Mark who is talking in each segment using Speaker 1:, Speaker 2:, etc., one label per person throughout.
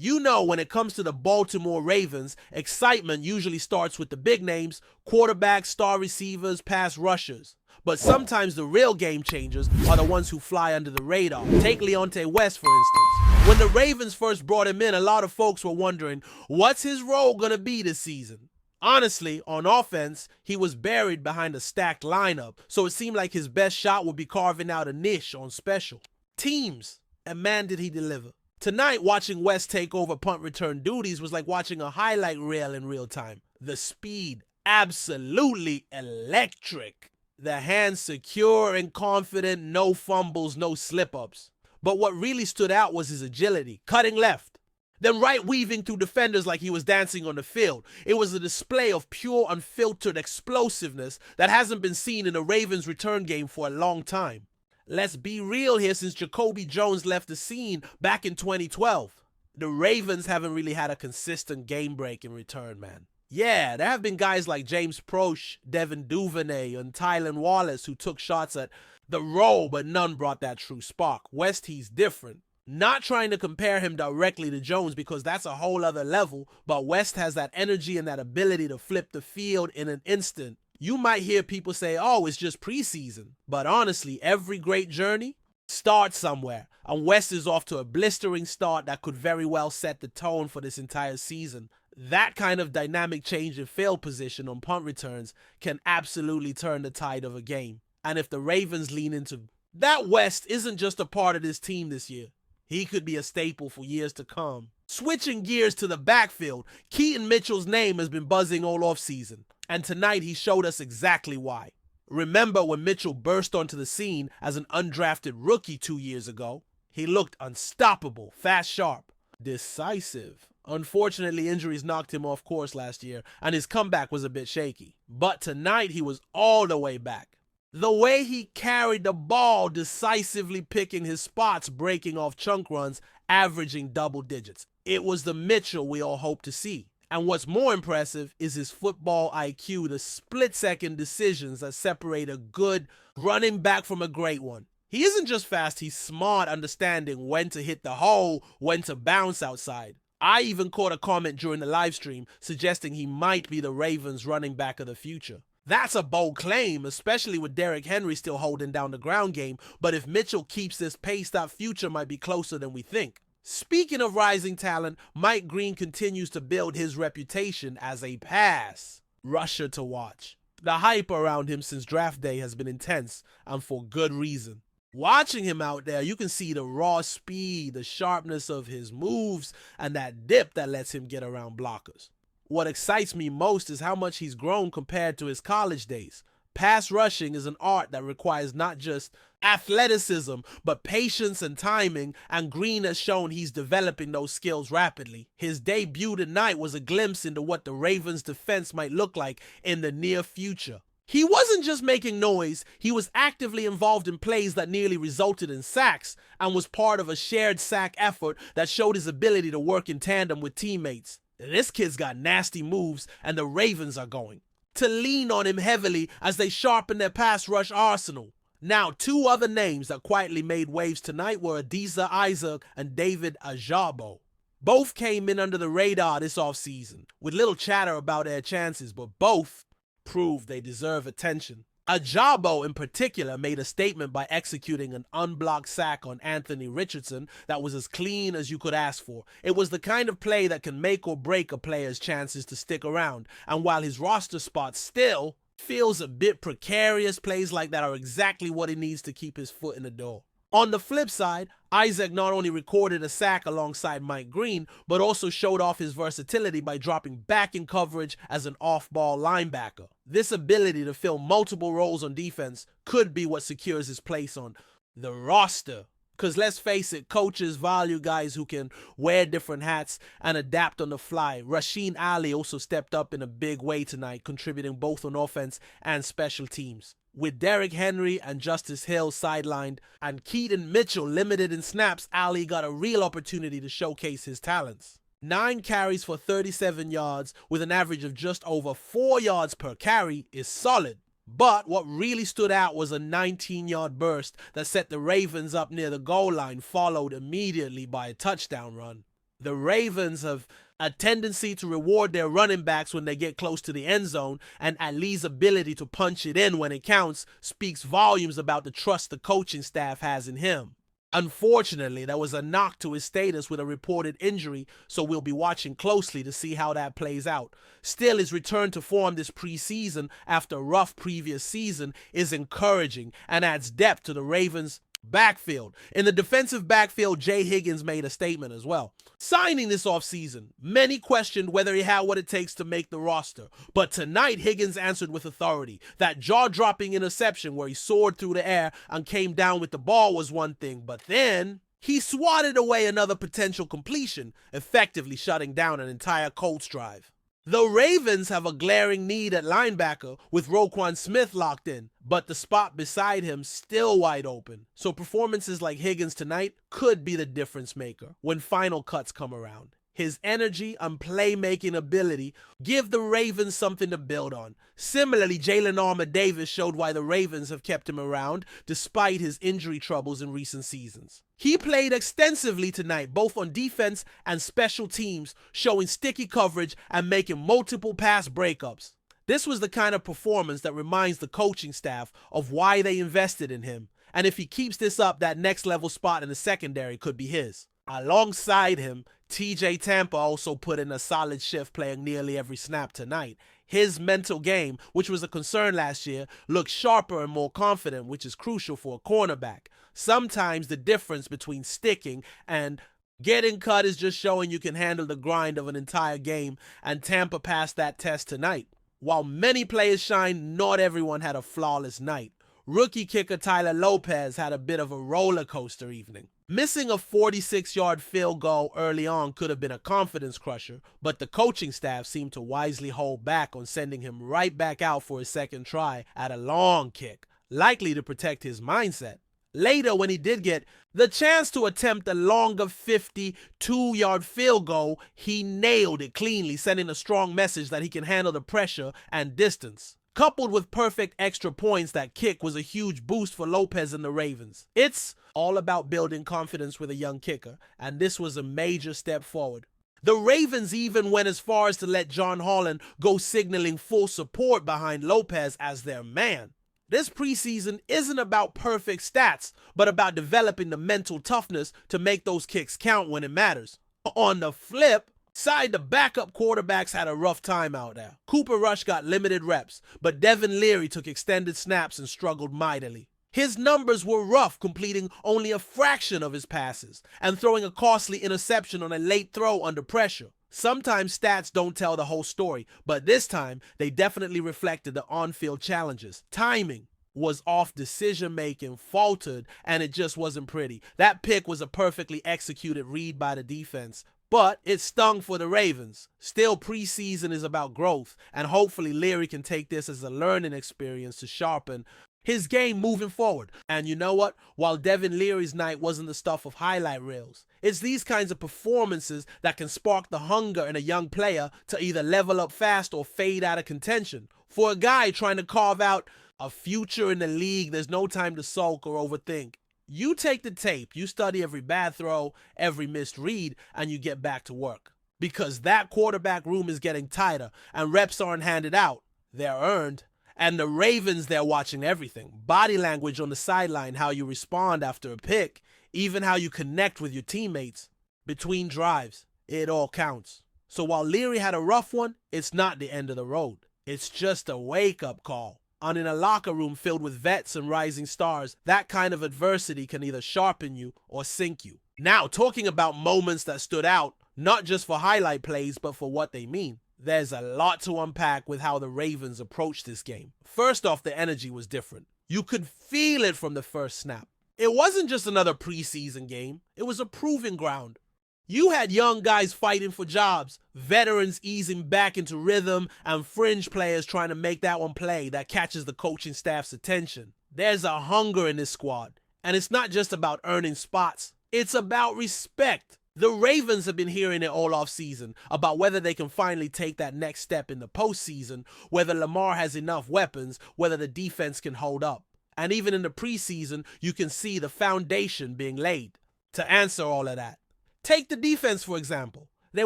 Speaker 1: You know, when it comes to the Baltimore Ravens, excitement usually starts with the big names, quarterbacks, star receivers, pass rushers. But sometimes the real game changers are the ones who fly under the radar. Take Leonte West, for instance. When the Ravens first brought him in, a lot of folks were wondering, what's his role going to be this season? Honestly, on offense, he was buried behind a stacked lineup, so it seemed like his best shot would be carving out a niche on special teams. And man, did he deliver. Tonight, watching West take over punt return duties was like watching a highlight reel in real time. The speed, absolutely electric. The hands secure and confident, no fumbles, no slip-ups. But what really stood out was his agility, cutting left, then right weaving through defenders like he was dancing on the field. It was a display of pure, unfiltered explosiveness that hasn't been seen in a Ravens return game for a long time. Let's be real here, since Jacoby Jones left the scene back in 2012. The Ravens haven't really had a consistent game break in return, man. Yeah, there have been guys like James Proche, Devin Duvernay, and Tylan Wallace who took shots at the role, but none brought that true spark. West, he's different. Not trying to compare him directly to Jones because that's a whole other level, but West has that energy and that ability to flip the field in an instant. You might hear people say, oh, it's just preseason. But honestly, every great journey starts somewhere. And West is off to a blistering start that could very well set the tone for this entire season. That kind of dynamic change in field position on punt returns can absolutely turn the tide of a game. And if the Ravens lean into that, West isn't just a part of this team this year. He could be a staple for years to come. Switching gears to the backfield, Keaton Mitchell's name has been buzzing all offseason. And tonight he showed us exactly why. Remember when Mitchell burst onto the scene as an undrafted rookie 2 years ago? He looked unstoppable, fast, sharp, decisive. Unfortunately, injuries knocked him off course last year, and his comeback was a bit shaky. But tonight, he was all the way back. The way he carried the ball, decisively picking his spots, breaking off chunk runs, averaging double digits. It was the Mitchell we all hoped to see. And what's more impressive is his football IQ, the split-second decisions that separate a good running back from a great one. He isn't just fast, he's smart, understanding when to hit the hole, when to bounce outside. I even caught a comment during the live stream suggesting he might be the Ravens running back of the future. That's a bold claim, especially with Derrick Henry still holding down the ground game, but if Mitchell keeps this pace, that future might be closer than we think. Speaking of rising talent, Mike Green continues to build his reputation as a pass rusher to watch. The hype around him since draft day has been intense, and for good reason. Watching him out there, you can see the raw speed, the sharpness of his moves, and that dip that lets him get around blockers. What excites me most is how much he's grown compared to his college days. Pass rushing is an art that requires not just athleticism, but patience and timing, and Green has shown he's developing those skills rapidly. His debut tonight was a glimpse into what the Ravens' defense might look like in the near future. He wasn't just making noise, he was actively involved in plays that nearly resulted in sacks, and was part of a shared sack effort that showed his ability to work in tandem with teammates. This kid's got nasty moves, and the Ravens are going to lean on him heavily as they sharpen their pass rush arsenal. Now, two other names that quietly made waves tonight were Adisa Isaac and David Ajabo. Both came in under the radar this offseason, with little chatter about their chances, but both proved they deserve attention. Ajabo in particular made a statement by executing an unblocked sack on Anthony Richardson that was as clean as you could ask for. It was the kind of play that can make or break a player's chances to stick around, and while his roster spot still feels a bit precarious, plays like that are exactly what he needs to keep his foot in the door. On the flip side, Isaac not only recorded a sack alongside Mike Green, but also showed off his versatility by dropping back in coverage as an off-ball linebacker. This ability to fill multiple roles on defense could be what secures his place on the roster. Because let's face it, coaches value guys who can wear different hats and adapt on the fly. Rasheen Alli also stepped up in a big way tonight, contributing both on offense and special teams. With Derrick Henry and Justice Hill sidelined and Keaton Mitchell limited in snaps, Alli got a real opportunity to showcase his talents. 9 carries for 37 yards with an average of just over 4 yards per carry is solid. But what really stood out was a 19-yard burst that set the Ravens up near the goal line, followed immediately by a touchdown run. The Ravens have a tendency to reward their running backs when they get close to the end zone, and Ali's ability to punch it in when it counts speaks volumes about the trust the coaching staff has in him. Unfortunately, there was a knock to his status with a reported injury, so we'll be watching closely to see how that plays out. Still, his return to form this preseason after a rough previous season is encouraging and adds depth to the Ravens' backfield. In the defensive backfield, Jay Higgins made a statement as well. Signing this offseason, many questioned whether he had what it takes to make the roster. But tonight, Higgins answered with authority. That jaw-dropping interception where he soared through the air and came down with the ball was one thing, but then he swatted away another potential completion, effectively shutting down an entire Colts drive. The Ravens have a glaring need at linebacker with Roquan Smith locked in, but the spot beside him still wide open. So performances like Higgins tonight could be the difference maker when final cuts come around. His energy and playmaking ability give the Ravens something to build on. Similarly, Jalen Armour-Davis showed why the Ravens have kept him around despite his injury troubles in recent seasons. He played extensively tonight, both on defense and special teams, showing sticky coverage and making multiple pass breakups. This was the kind of performance that reminds the coaching staff of why they invested in him. And if he keeps this up, that next level spot in the secondary could be his. Alongside him, TJ Tampa also put in a solid shift, playing nearly every snap tonight. His mental game, which was a concern last year, looks sharper and more confident, which is crucial for a cornerback. Sometimes the difference between sticking and getting cut is just showing you can handle the grind of an entire game, and Tampa passed that test tonight. While many players shined, not everyone had a flawless night. Rookie kicker Tyler Lopez had a bit of a roller coaster evening. Missing a 46-yard field goal early on could have been a confidence crusher, but the coaching staff seemed to wisely hold back on sending him right back out for his second try at a long kick, likely to protect his mindset. Later, when he did get the chance to attempt a longer 52-yard field goal, he nailed it cleanly, sending a strong message that he can handle the pressure and distance. Coupled with perfect extra points, that kick was a huge boost for Lopez and the Ravens. It's all about building confidence with a young kicker, and this was a major step forward. The Ravens even went as far as to let John Holland go, signaling full support behind Lopez as their man. This preseason isn't about perfect stats, but about developing the mental toughness to make those kicks count when it matters. On the flip side, the backup quarterbacks had a rough time out there. Cooper Rush got limited reps, but Devin Leary took extended snaps and struggled mightily. His numbers were rough, completing only a fraction of his passes and throwing a costly interception on a late throw under pressure. Sometimes stats don't tell the whole story, but this time they definitely reflected the on-field challenges. Timing was off, decision-making faltered, and it just wasn't pretty. That pick was a perfectly executed read by the defense, but it stung for the Ravens. Still, preseason is about growth, and hopefully Leary can take this as a learning experience to sharpen his game moving forward. And you know what? While Devin Leary's night wasn't the stuff of highlight reels, it's these kinds of performances that can spark the hunger in a young player to either level up fast or fade out of contention. For a guy trying to carve out a future in the league, there's no time to sulk or overthink. You take the tape, you study every bad throw, every missed read, and you get back to work. Because that quarterback room is getting tighter, and reps aren't handed out. They're earned. And the Ravens, they're watching everything. Body language on the sideline, how you respond after a pick, even how you connect with your teammates between drives. It all counts. So while Leary had a rough one, it's not the end of the road. It's just a wake-up call. And in a locker room filled with vets and rising stars, that kind of adversity can either sharpen you or sink you. Now, talking about moments that stood out, not just for highlight plays, but for what they mean. There's a lot to unpack with how the Ravens approached this game. First off, the energy was different. You could feel it from the first snap. It wasn't just another preseason game. It was a proving ground. You had young guys fighting for jobs, veterans easing back into rhythm, and fringe players trying to make that one play that catches the coaching staff's attention. There's a hunger in this squad, and it's not just about earning spots. It's about respect. The Ravens have been hearing it all offseason about whether they can finally take that next step in the postseason, whether Lamar has enough weapons, whether the defense can hold up. And even in the preseason, you can see the foundation being laid. To answer all of that, Take the defense, for example. They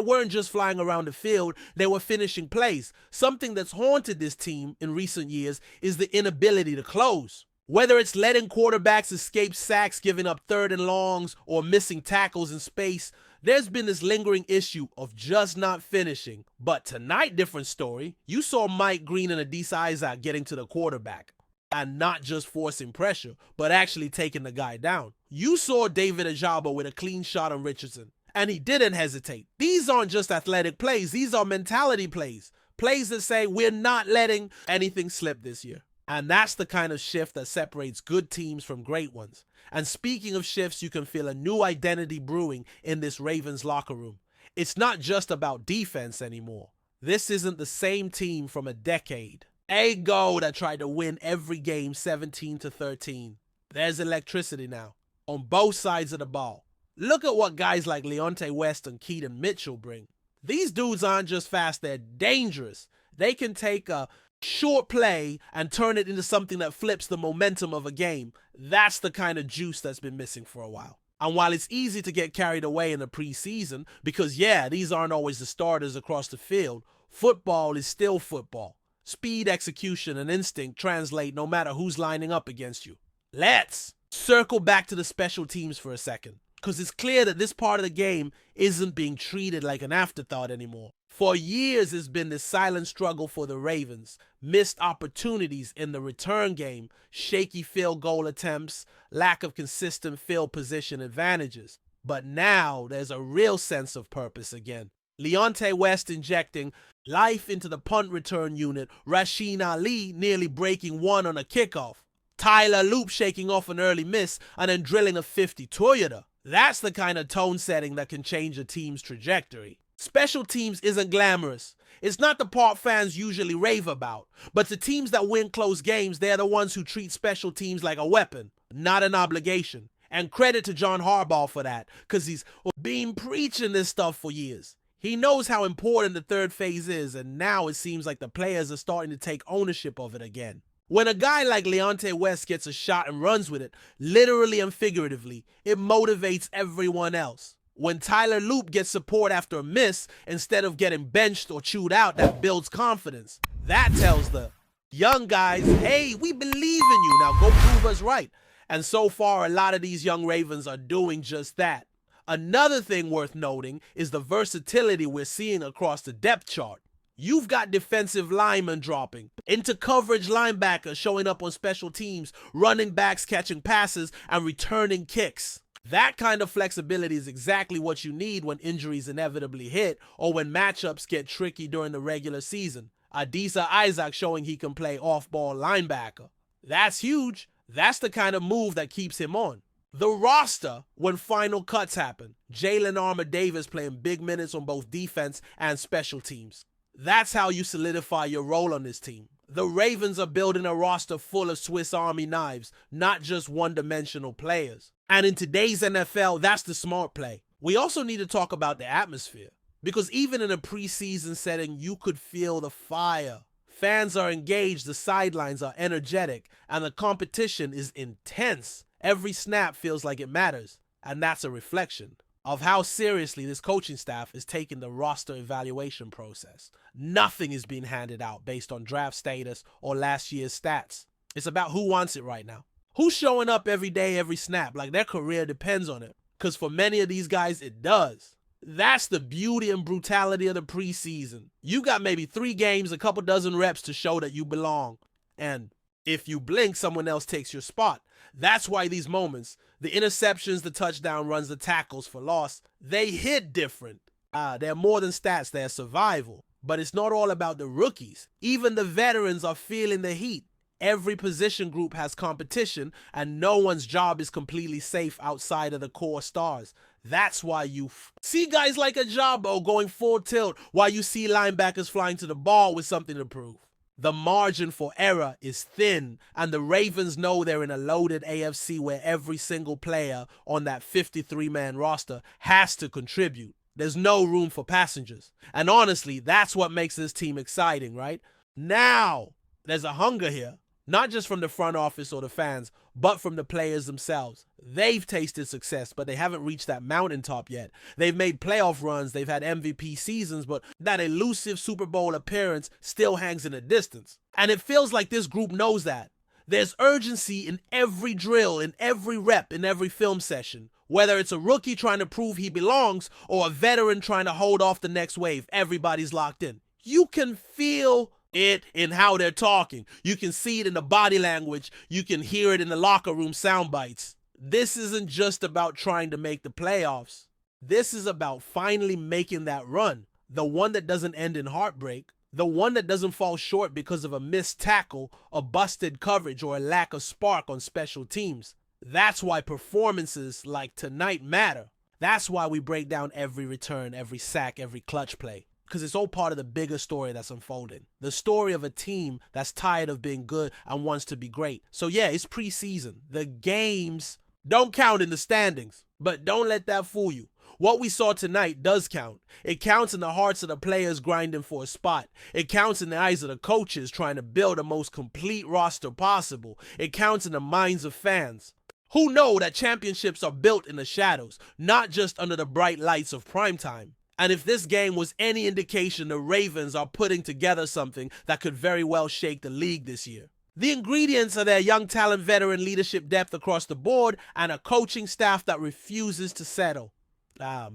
Speaker 1: weren't just flying around the field, they were finishing plays. Something that's haunted this team in recent years is the inability to close. Whether it's letting quarterbacks escape sacks, giving up 3rd and longs, or missing tackles in space, there's been this lingering issue of just not finishing. But tonight, different story. You saw Mike Green and Adisa Isaac getting to the quarterback and not just forcing pressure, but actually taking the guy down. You saw David Ajabo with a clean shot on Richardson, and he didn't hesitate. These aren't just athletic plays, these are mentality plays. Plays that say we're not letting anything slip this year. And that's the kind of shift that separates good teams from great ones. And speaking of shifts, you can feel a new identity brewing in this Ravens locker room. It's not just about defense anymore. This isn't the same team from a decade ago that tried to win every game 17-13. There's electricity now on both sides of the ball. Look at what guys like Leonte West and Keaton Mitchell bring. These dudes aren't just fast, they're dangerous. They can take a short play and turn it into something that flips the momentum of a game. That's the kind of juice that's been missing for a while. And while it's easy to get carried away in the preseason, because these aren't always the starters across the field, football is still football. Speed, execution, and instinct translate no matter who's lining up against you. Let's circle back to the special teams for a second, because it's clear that this part of the game isn't being treated like an afterthought anymore. For years, it's been this silent struggle for the Ravens. Missed opportunities in the return game, shaky field goal attempts, lack of consistent field position advantages. But now there's a real sense of purpose again. Leonte West injecting life into the punt return unit, Rasheen Alli nearly breaking one on a kickoff, Tyler Loop shaking off an early miss and then drilling a 50 Toyota. That's the kind of tone setting that can change a team's trajectory. Special teams isn't glamorous. It's not the part fans usually rave about. But the teams that win close games, they're the ones who treat special teams like a weapon, not an obligation. And credit to John Harbaugh for that, because he's been preaching this stuff for years. He knows how important the third phase is, and now it seems like the players are starting to take ownership of it again. When a guy like Leonte West gets a shot and runs with it, literally and figuratively, it motivates everyone else. When Tyler Loop gets support after a miss, instead of getting benched or chewed out, that builds confidence. That tells the young guys, hey, we believe in you, now go prove us right. And so far, a lot of these young Ravens are doing just that. Another thing worth noting is the versatility we're seeing across the depth chart. You've got defensive linemen dropping, into coverage linebackers showing up on special teams, running backs catching passes, and returning kicks. That kind of flexibility is exactly what you need when injuries inevitably hit or when matchups get tricky during the regular season. Adisa Isaac showing he can play off-ball linebacker. That's huge. That's the kind of move that keeps him on. The roster, when final cuts happen, Jalen Armour-Davis playing big minutes on both defense and special teams. That's how you solidify your role on this team. The Ravens are building a roster full of Swiss Army knives, not just one-dimensional players. And in today's NFL, that's the smart play. We also need to talk about the atmosphere, because even in a preseason setting, you could feel the fire. Fans are engaged, the sidelines are energetic, and the competition is intense. Every snap feels like it matters, and that's a reflection of how seriously this coaching staff is taking the roster evaluation process. Nothing is being handed out based on draft status or last year's stats. It's about who wants it right now. Who's showing up every day, every snap, like their career depends on it. Because for many of these guys, it does. That's the beauty and brutality of the preseason. You got maybe 3 games, a couple dozen reps to show that you belong. And if you blink, someone else takes your spot. That's why these moments, the interceptions, the touchdown runs, the tackles for loss, they hit different. They're more than stats, they're survival. But it's not all about the rookies. Even the veterans are feeling the heat. Every position group has competition, and no one's job is completely safe outside of the core stars. That's why you see guys like Ajabo going full tilt, while you see linebackers flying to the ball with something to prove. The margin for error is thin, and the Ravens know they're in a loaded AFC where every single player on that 53-man roster has to contribute. There's no room for passengers. And honestly, that's what makes this team exciting, right? Now, there's a hunger here, not just from the front office or the fans, but from the players themselves. They've tasted success, but they haven't reached that mountaintop yet. They've made playoff runs, they've had MVP seasons, but that elusive Super Bowl appearance still hangs in the distance. And it feels like this group knows that. There's urgency in every drill, in every rep, in every film session. Whether it's a rookie trying to prove he belongs or a veteran trying to hold off the next wave, everybody's locked in. You can feel it in how they're talking. You can see it in the body language. You can hear it in the locker room sound bites. This isn't just about trying to make the playoffs. This is about finally making that run. The one that doesn't end in heartbreak. The one that doesn't fall short because of a missed tackle, a busted coverage, or a lack of spark on special teams. That's why performances like tonight matter. That's why we break down every return, every sack, every clutch play. Because it's all part of the bigger story that's unfolding. The story of a team that's tired of being good and wants to be great. So yeah, it's preseason. The games don't count in the standings, but don't let that fool you. What we saw tonight does count. It counts in the hearts of the players grinding for a spot. It counts in the eyes of the coaches trying to build the most complete roster possible. It counts in the minds of fans who know that championships are built in the shadows, not just under the bright lights of primetime. And if this game was any indication, the Ravens are putting together something that could very well shake the league this year. The ingredients are their young talent, veteran leadership depth across the board, and a coaching staff that refuses to settle.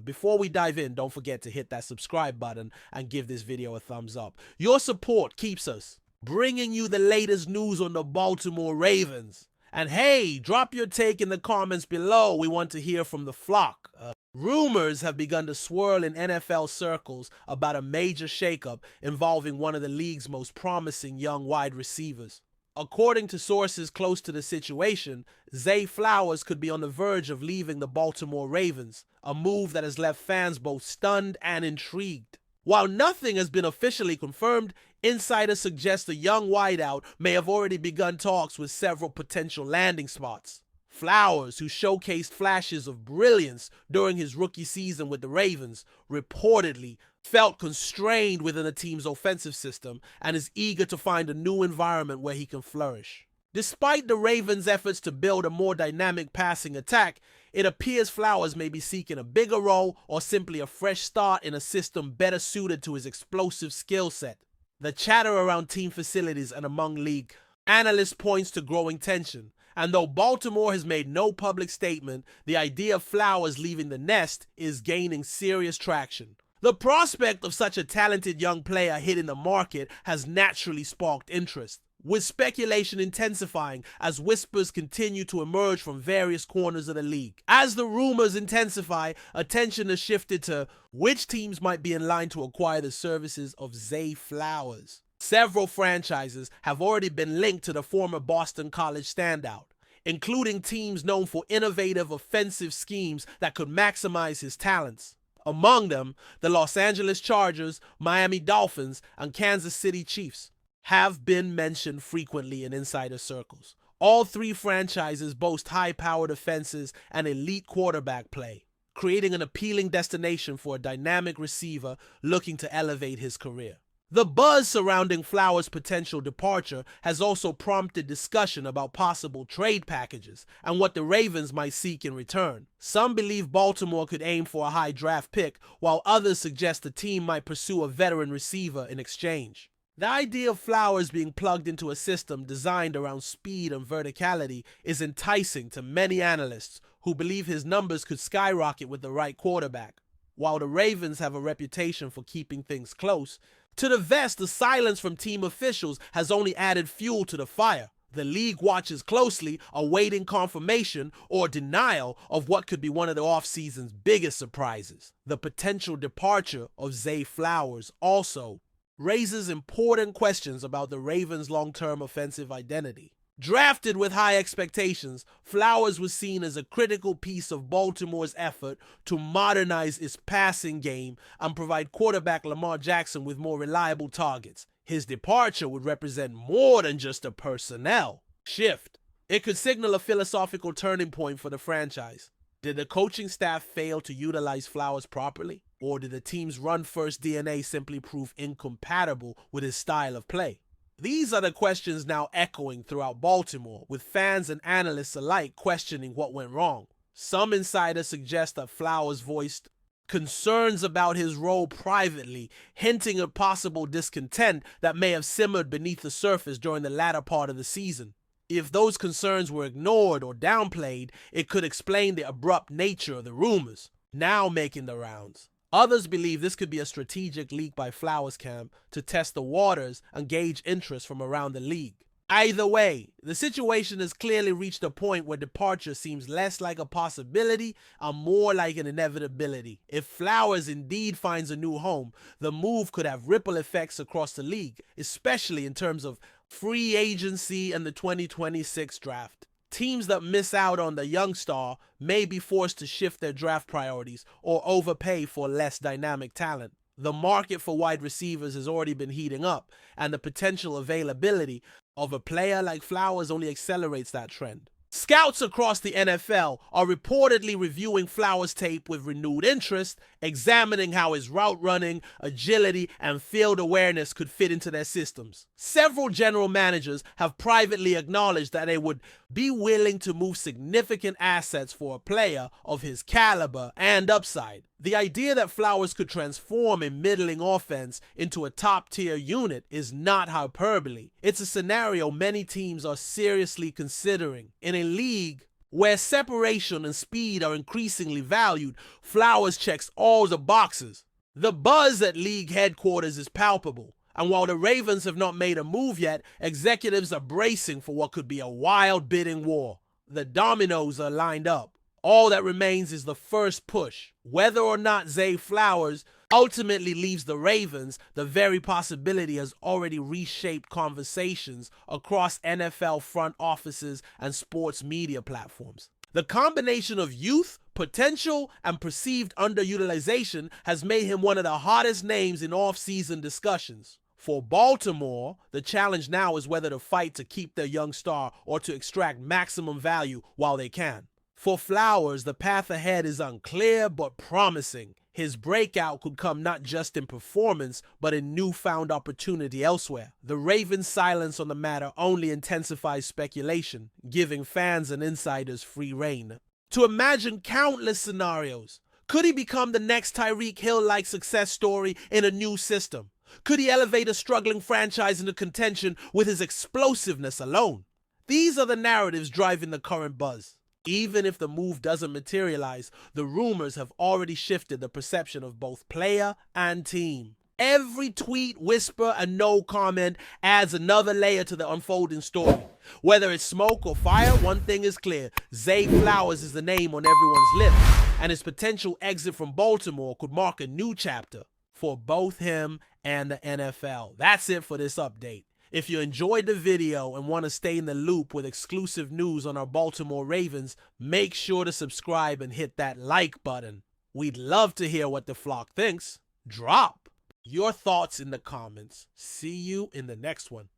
Speaker 1: Before we dive in, don't forget to hit that subscribe button and give this video a thumbs up. Your support keeps us bringing you the latest news on the Baltimore Ravens. And hey, drop your take in the comments below. We want to hear from the flock. Rumors have begun to swirl in NFL circles about a major shakeup involving one of the league's most promising young wide receivers. According to sources close to the situation, Zay Flowers could be on the verge of leaving the Baltimore Ravens, a move that has left fans both stunned and intrigued. While nothing has been officially confirmed, insiders suggest the young wideout may have already begun talks with several potential landing spots. Flowers, who showcased flashes of brilliance during his rookie season with the Ravens, reportedly felt constrained within the team's offensive system and is eager to find a new environment where he can flourish. Despite the Ravens' efforts to build a more dynamic passing attack, it appears Flowers may be seeking a bigger role or simply a fresh start in a system better suited to his explosive skill set. The chatter around team facilities and among league analysts points to growing tension. And though Baltimore has made no public statement, the idea of Flowers leaving the nest is gaining serious traction. The prospect of such a talented young player hitting the market has naturally sparked interest, with speculation intensifying as whispers continue to emerge from various corners of the league. As the rumors intensify, attention has shifted to which teams might be in line to acquire the services of Zay Flowers. Several franchises have already been linked to the former Boston College standout, including teams known for innovative offensive schemes that could maximize his talents. Among them, the Los Angeles Chargers, Miami Dolphins, and Kansas City Chiefs have been mentioned frequently in insider circles. All three franchises boast high-powered offenses and elite quarterback play, creating an appealing destination for a dynamic receiver looking to elevate his career. The buzz surrounding Flowers' potential departure has also prompted discussion about possible trade packages and what the Ravens might seek in return. Some believe Baltimore could aim for a high draft pick, while others suggest the team might pursue a veteran receiver in exchange. The idea of Flowers being plugged into a system designed around speed and verticality is enticing to many analysts who believe his numbers could skyrocket with the right quarterback. While the Ravens have a reputation for keeping things close, to the vest, the silence from team officials has only added fuel to the fire. The league watches closely, awaiting confirmation or denial of what could be one of the offseason's biggest surprises. The potential departure of Zay Flowers also raises important questions about the Ravens' long-term offensive identity. Drafted with high expectations, Flowers was seen as a critical piece of Baltimore's effort to modernize its passing game and provide quarterback Lamar Jackson with more reliable targets. His departure would represent more than just a personnel shift. It could signal a philosophical turning point for the franchise. Did the coaching staff fail to utilize Flowers properly? Or did the team's run-first DNA simply prove incompatible with his style of play? These are the questions now echoing throughout Baltimore, with fans and analysts alike questioning what went wrong. Some insiders suggest that Flowers voiced concerns about his role privately, hinting at possible discontent that may have simmered beneath the surface during the latter part of the season. If those concerns were ignored or downplayed, it could explain the abrupt nature of the rumors, now making the rounds. Others believe this could be a strategic leak by Flowers' camp to test the waters and gauge interest from around the league. Either way, the situation has clearly reached a point where departure seems less like a possibility and more like an inevitability. If Flowers indeed finds a new home, the move could have ripple effects across the league, especially in terms of free agency and the 2026 draft. Teams that miss out on the young star may be forced to shift their draft priorities or overpay for less dynamic talent. The market for wide receivers has already been heating up, and the potential availability of a player like Flowers only accelerates that trend. Scouts across the NFL are reportedly reviewing Flowers' tape with renewed interest, examining how his route running, agility, and field awareness could fit into their systems. Several general managers have privately acknowledged that they would be willing to move significant assets for a player of his caliber and upside. The idea that Flowers could transform a middling offense into a top-tier unit is not hyperbole. It's a scenario many teams are seriously considering. In a league where separation and speed are increasingly valued, Flowers checks all the boxes. The buzz at league headquarters is palpable, and while the Ravens have not made a move yet, executives are bracing for what could be a wild bidding war. The dominoes are lined up. All that remains is the first push. Whether or not Zay Flowers ultimately leaves the Ravens, the very possibility has already reshaped conversations across NFL front offices and sports media platforms. The combination of youth, potential, and perceived underutilization has made him one of the hottest names in off-season discussions. For Baltimore, the challenge now is whether to fight to keep their young star or to extract maximum value while they can. For Flowers, the path ahead is unclear but promising. His breakout could come not just in performance, but in newfound opportunity elsewhere. The Ravens' silence on the matter only intensifies speculation, giving fans and insiders free rein to imagine countless scenarios. Could he become the next Tyreek Hill-like success story in a new system? Could he elevate a struggling franchise into contention with his explosiveness alone? These are the narratives driving the current buzz. Even if the move doesn't materialize, the rumors have already shifted the perception of both player and team. Every tweet, whisper, and no comment adds another layer to the unfolding story. Whether it's smoke or fire, one thing is clear. Zay Flowers is the name on everyone's lips, and his potential exit from Baltimore could mark a new chapter for both him and the NFL. That's it for this update. If you enjoyed the video and want to stay in the loop with exclusive news on our Baltimore Ravens, make sure to subscribe and hit that like button. We'd love to hear what the flock thinks. Drop your thoughts in the comments. See you in the next one.